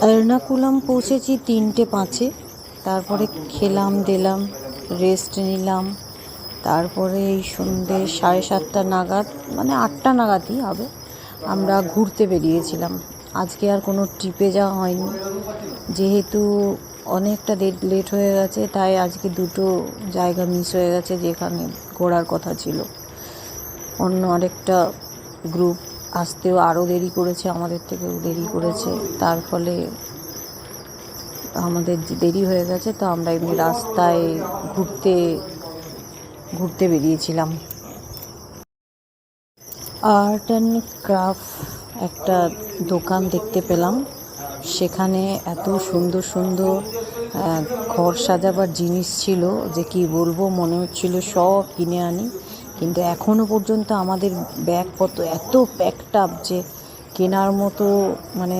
এর্নাকুলাম পৌঁছেছি 3টে 5-এ। তারপরে খেলাম দিলাম, রেস্ট নিলাম। তারপরে এই সন্ধ্যে 7:30 নাগাদ, মানে 8টা নাগাদই হবে, আমরা ঘুরতে বেরিয়েছিলাম। আজকে আর কোনো ট্রিপে যাওয়া হয়নি, যেহেতু অনেকটা লেট হয়ে গেছে, তাই আজকে দুটো জায়গা মিস হয়ে গেছে যেখানে ঘোরার কথা ছিল। অন্য আরেকটা গ্রুপ আসতেও আরও দেরি করেছে, আমাদের থেকেও দেরি করেছে, তার ফলে আমাদের দেরি হয়ে গেছে। তো আমরা এমনি রাস্তায় ঘুরতে ঘুরতে বেরিয়েছিলাম। আর্ট অ্যান্ড ক্রাফট একটা দোকান দেখতে পেলাম, সেখানে এত সুন্দর সুন্দর ঘর সাজাবার জিনিস ছিল যে কি বলবো, মনে হচ্ছিল সব কিনে আনি। কিন্তু এখনও পর্যন্ত আমাদের ব্যাগপত্র এত প্যাকড আপ যে কেনার মতো মানে